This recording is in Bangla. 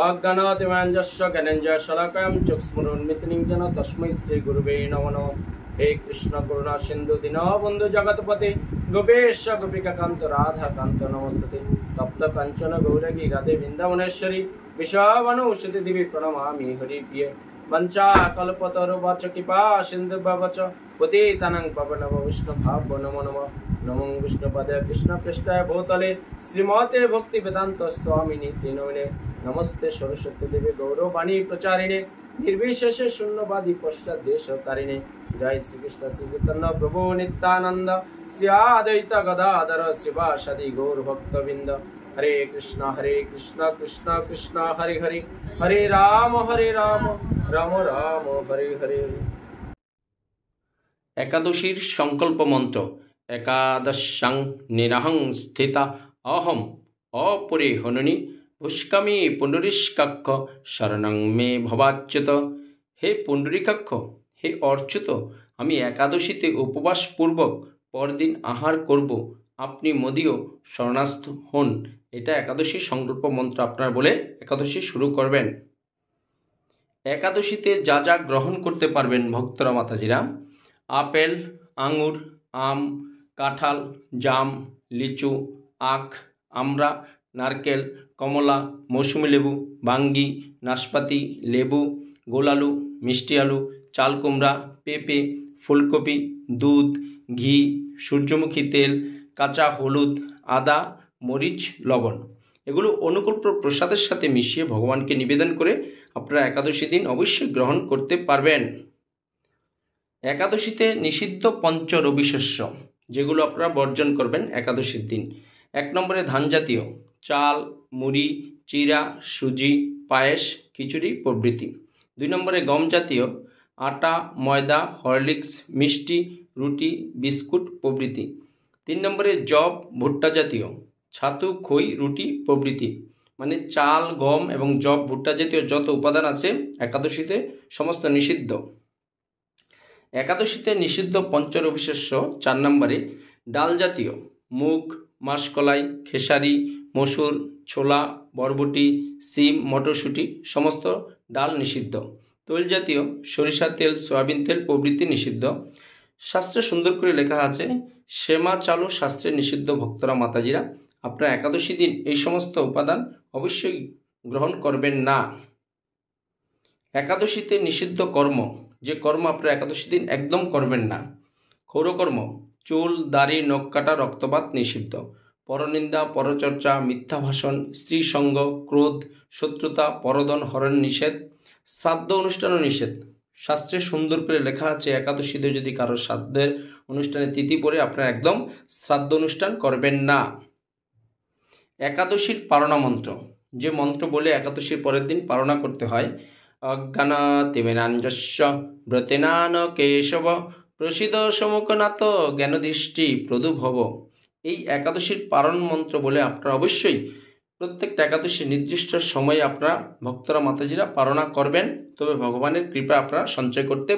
অজ্ঞানাতিমাঞ্জস্য জ্ঞানেঞ্জয় শলাকায়ং চক্ষুস্ফুরন্মিতনিঞ্জন তস্मै শ্রী গুরুবে নমঃ নমঃ। হে কৃষ্ণ করুণা সিন্ধু দীনবন্ধু জগৎপতে গোপেশ গোপিকাকান্ত রাধাকান্ত নমস্তুতে। তপ্ত কাঞ্চন গৌরঙ্গী রাধে বৃন্দাবনেশ্বরী বিশ্ববনৌষধি দেবী প্রণমামি হরিপ্রিয়ে। वंचा कल्पतरुवाच कृपा सिन्धुभ्यश्च पतितानां पावनः वैष्णवेभ्यो नमो नमः। नमो विष्णुपदे कृष्णपृष्ठाय भूतले श्रीमते भक्तिवेदान्त स्वामिनि नमोने। नमस्ते सरस्वती देवी गौरवाणी प्रचारिणे निर्विशेष शून्यवादी पश्चादेशकारिणे। जय श्री कृष्ण श्री चैतन्य प्रभु नित्यानंद श्री अद्वैत गदाधर श्रीवासादि गौर भक्तवृंद। हरे कृष्ण कृष्ण कृष्ण हरे हरे हरे राम राम राम हरे हरे। एकादशीर संकल्प मंत्र एकादशां निरहं स्थिता अहम अपरे हनुनि पुष्कमी पुंडरीकाक्ष शरणं मे भवाच्युत। हे पुंडरीकाक्ष, हे अर्च्युत, आमी एकादशीते उपवास पूर्वक परदिन आहार करब, আপনি মদিও শরণাস্থ হন। এটা একাদশী সংকল্প মন্ত্র আপনার বলে একাদশী শুরু করবেন। একাদশীতে যা যা গ্রহণ করতে পারবেন ভক্তরা মাতাজিরা, আপেল, আঙুর, আম, কাঁঠাল, জাম, লিচু, আখ, আমড়া, নারকেল, কমলা, মৌসুমী লেবু, বাঙ্গি, নাশপাতি, লেবু, গোল আলু, মিষ্টি আলু, চাল কুমড়া, পেঁপে, ফুলকপি, দুধ, ঘি, সূর্যমুখী তেল, কাঁচা হলুদ, আদা, মরিচ, লবণ, এগুলো অনুকূল প্রসাদের সাথে মিশিয়ে ভগবানকে নিবেদন করে আপনারা একাদশী দিন অবশ্যই গ্রহণ করতে পারবেন। একাদশীতে নিষিদ্ধ পঞ্চ রবি শস্য যেগুলো আপনারা বর্জন করবেন একাদশীর দিন। 1 নম্বরে ধান জাতীয় চাল, মুড়ি, চিরা, সুজি, পায়েস, খিচুড়ি প্রভৃতি। 2 নম্বরে গম জাতীয় আটা, ময়দা, হরলিক্স, মিষ্টি, রুটি, বিস্কুট প্রভৃতি। 3 নম্বরে জব, ভুট্টা জাতীয় ছাতু, খই, রুটি প্রভৃতি। মানে চাল, গম এবং জব, ভুট্টা জাতীয় যত উপাদান আছে একাদশীতে সমস্ত নিষিদ্ধ। একাদশীতে নিষিদ্ধ পঞ্চরবি শস্য 4 নম্বরে ডাল জাতীয় মুগ, মাসকলাই, খেসারি, মসুর, ছোলা, বরবটি, সিম, মটরশুঁটি সমস্ত ডাল নিষিদ্ধ। তৈল জাতীয় সরিষা তেল, সয়াবিন তেল প্রভৃতি নিষিদ্ধ। শাস্ত্রে সুন্দর করে লেখা আছে শ্যামা চালু শাস্ত্রে নিষিদ্ধ। ভক্তরা মাতাজিরা, আপনারা একাদশী দিন এই সমস্ত উপাদান অবশ্যই গ্রহণ করবেন না। একাদশীতে নিষিদ্ধ কর্ম, যে কর্ম আপনারা একাদশী দিন একদম করবেন না। ক্ষৌরকর্ম, চুল, দাড়ি, নখ কাটা, রক্তপাত নিষিদ্ধ। পরনিন্দা, পরচর্চা, মিথ্যা ভাষণ, স্ত্রী সঙ্গ, ক্রোধ, শত্রুতা, পরদন, হরণ নিষেধ। শ্রাদ্ধ অনুষ্ঠানও নিষেধ। শাস্ত্রে সুন্দর করে লেখা আছে একাদশীতে যদি কারো শ্রাদ্ধের অনুষ্ঠানে তিথি পড়ে আপনারা একদম শ্রাদ্ধ অনুষ্ঠান করবেন না। একাদশীর পারণা মন্ত্র, যে মন্ত্র বলে একাদশীর পরের দিন পারণা করতে হয়, অজ্ঞানাতিমিরাঞ্জস্য ব্রতেনান কেশব প্রসিদ সমুখনাথ জ্ঞানদৃষ্টি প্রদুভব। এই একাদশীর পারণ মন্ত্র বলে আপনারা অবশ্যই প্রত্যেকটা একাদশীর নির্দিষ্ট সময়ে আপনারা ভক্তরা মাতাজিরা পারণা করবেন, তবে ভগবানের কৃপা আপনারা সঞ্চয় করতে